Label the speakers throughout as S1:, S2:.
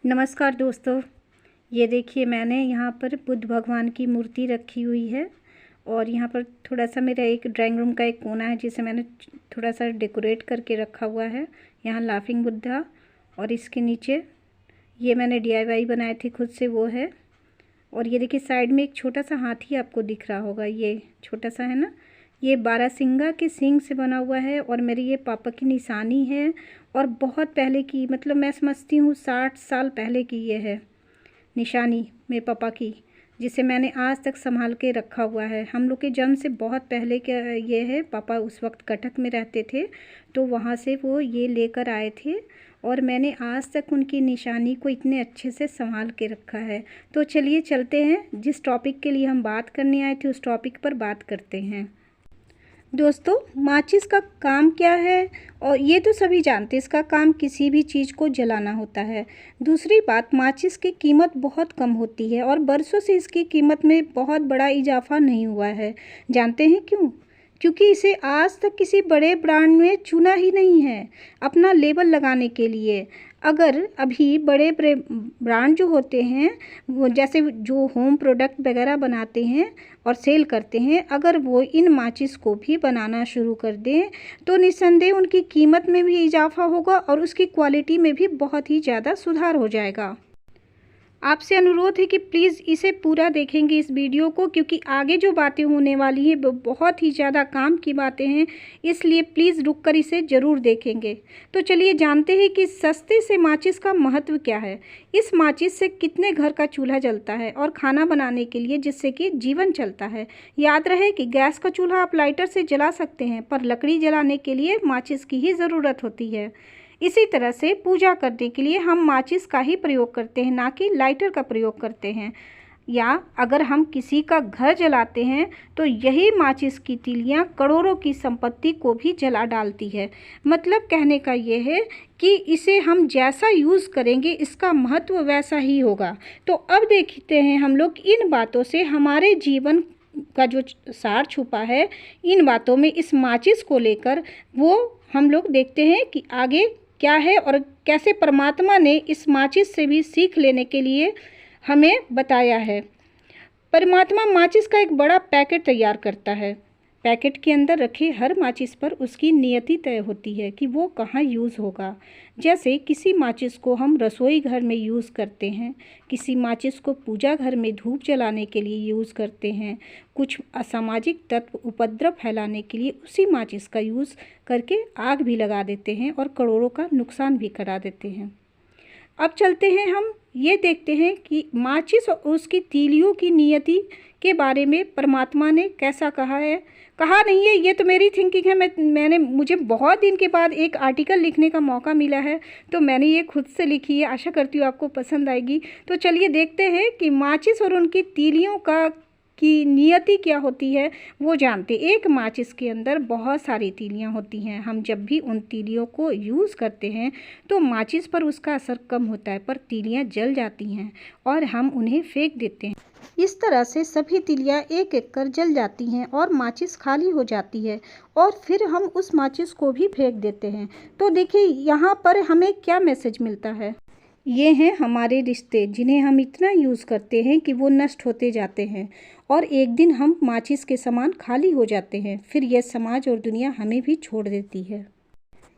S1: नमस्कार दोस्तों, ये देखिए मैंने यहाँ पर बुद्ध भगवान की मूर्ति रखी हुई है। और यहाँ पर थोड़ा सा मेरा एक ड्राइंग रूम का एक कोना है जिसे मैंने थोड़ा सा डेकोरेट करके रखा हुआ है। यहाँ लाफिंग बुद्धा और इसके नीचे ये मैंने DIY बनाए थे खुद से, वो है। और ये देखिए साइड में एक छोटा सा हाथी आपको दिख रहा होगा, ये छोटा सा है ना, ये बारहसिंगा के सींग से बना हुआ है। और मेरी ये पापा की निशानी है और बहुत पहले की, मतलब मैं समझती हूँ 60 साल पहले की ये है निशानी मेरे पापा की, जिसे मैंने आज तक संभाल के रखा हुआ है। हम लोग के जन्म से बहुत पहले का ये है। पापा उस वक्त कटक में रहते थे तो वहाँ से वो ये लेकर आए थे और मैंने आज तक उनकी निशानी को इतने अच्छे से संभाल के रखा है। तो चलिए चलते हैं, जिस टॉपिक के लिए हम बात करने आए थे उस टॉपिक पर बात करते हैं। दोस्तों, माचिस का काम क्या है? और ये तो सभी जानते हैं, इसका काम किसी भी चीज़ को जलाना होता है। दूसरी बात, माचिस की कीमत बहुत कम होती है और बरसों से इसकी कीमत में बहुत बड़ा इजाफा नहीं हुआ है। जानते हैं क्यों? क्योंकि इसे आज तक किसी बड़े ब्रांड में चुना ही नहीं है अपना लेबल लगाने के लिए। अगर अभी बड़े ब्रांड जो होते हैं, वो जैसे जो होम प्रोडक्ट वगैरह बनाते हैं और सेल करते हैं, अगर वो इन माचिस को भी बनाना शुरू कर दें तो निस्संदेह उनकी कीमत में भी इजाफा होगा और उसकी क्वालिटी में भी बहुत ही ज़्यादा सुधार हो जाएगा। आपसे अनुरोध है कि प्लीज़ इसे पूरा देखेंगे इस वीडियो को, क्योंकि आगे जो बातें होने वाली हैं वो बहुत ही ज़्यादा काम की बातें हैं, इसलिए प्लीज़ रुककर इसे ज़रूर देखेंगे। तो चलिए जानते हैं कि सस्ते से माचिस का महत्व क्या है। इस माचिस से कितने घर का चूल्हा जलता है और खाना बनाने के लिए जिससे कि जीवन चलता है। याद रहे कि गैस का चूल्हा आप लाइटर से जला सकते हैं, पर लकड़ी जलाने के लिए माचिस की ही ज़रूरत होती है। इसी तरह से पूजा करने के लिए हम माचिस का ही प्रयोग करते हैं, ना कि लाइटर का प्रयोग करते हैं। या अगर हम किसी का घर जलाते हैं तो यही माचिस की तीलियां करोड़ों की संपत्ति को भी जला डालती है। मतलब कहने का ये है कि इसे हम जैसा यूज़ करेंगे इसका महत्व वैसा ही होगा। तो अब देखते हैं हम लोग इन बातों से हमारे जीवन का जो सार छुपा है, इन बातों में इस माचिस को लेकर वो हम लोग देखते हैं कि आगे क्या है और कैसे परमात्मा ने इस माचिस से भी सीख लेने के लिए हमें बताया है। परमात्मा माचिस का एक बड़ा पैकेट तैयार करता है। पैकेट के अंदर रखे हर माचिस पर उसकी नियति तय होती है कि वो कहाँ यूज़ होगा। जैसे किसी माचिस को हम रसोई घर में यूज़ करते हैं, किसी माचिस को पूजा घर में धूप जलाने के लिए यूज़ करते हैं, कुछ असामाजिक तत्व उपद्रव फैलाने के लिए उसी माचिस का यूज़ करके आग भी लगा देते हैं और करोड़ों का नुकसान भी करा देते हैं। अब चलते हैं, हम ये देखते हैं कि माचिस और उसकी तीलियों की नियति के बारे में परमात्मा ने कैसा कहा है। कहा नहीं है, ये तो मेरी थिंकिंग है। मुझे बहुत दिन के बाद एक आर्टिकल लिखने का मौका मिला है तो मैंने ये खुद से लिखी है। आशा करती हूँ आपको पसंद आएगी। तो चलिए देखते हैं कि माचिस और उनकी तीलियों की नियति क्या होती है वो जानते। एक माचिस के अंदर बहुत सारी तीलियां होती हैं। हम जब भी उन तीलियों को यूज़ करते हैं तो माचिस पर उसका असर कम होता है, पर तीलियां जल जाती हैं और हम उन्हें फेंक देते हैं। इस तरह से सभी तीलियां एक एक कर जल जाती हैं और माचिस खाली हो जाती है और फिर हम उस माचिस को भी फेंक देते हैं। तो देखिए यहाँ पर हमें क्या मैसेज मिलता है। ये हैं हमारे रिश्ते, जिन्हें हम इतना यूज़ करते हैं कि वो नष्ट होते जाते हैं और एक दिन हम माचिस के समान खाली हो जाते हैं। फिर यह समाज और दुनिया हमें भी छोड़ देती है।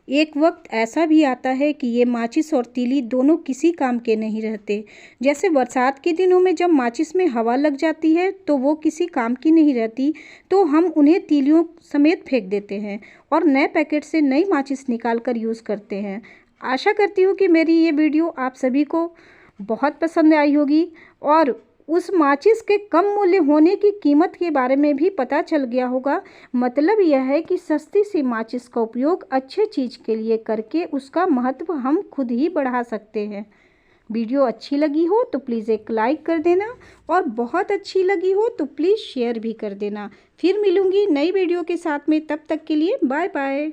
S1: एक वक्त ऐसा भी आता है कि ये माचिस और तीली दोनों किसी काम के नहीं रहते। जैसे बरसात के दिनों में जब माचिस में हवा लग जाती है तो वो किसी काम की नहीं रहती, तो हम उन्हें तीलियों समेत फेंक देते हैं और नए पैकेट से नई माचिस निकाल कर यूज़ करते हैं। आशा करती हूँ कि मेरी ये वीडियो आप सभी को बहुत पसंद आई होगी और उस माचिस के कम मूल्य होने की कीमत के बारे में भी पता चल गया होगा। मतलब यह है कि सस्ती सी माचिस का उपयोग अच्छे चीज़ के लिए करके उसका महत्व हम खुद ही बढ़ा सकते हैं। वीडियो अच्छी लगी हो तो प्लीज़ एक लाइक कर देना और बहुत अच्छी लगी हो तो प्लीज़ शेयर भी कर देना। फिर मिलूँगी नई वीडियो के साथ में, तब तक के लिए बाय बाय।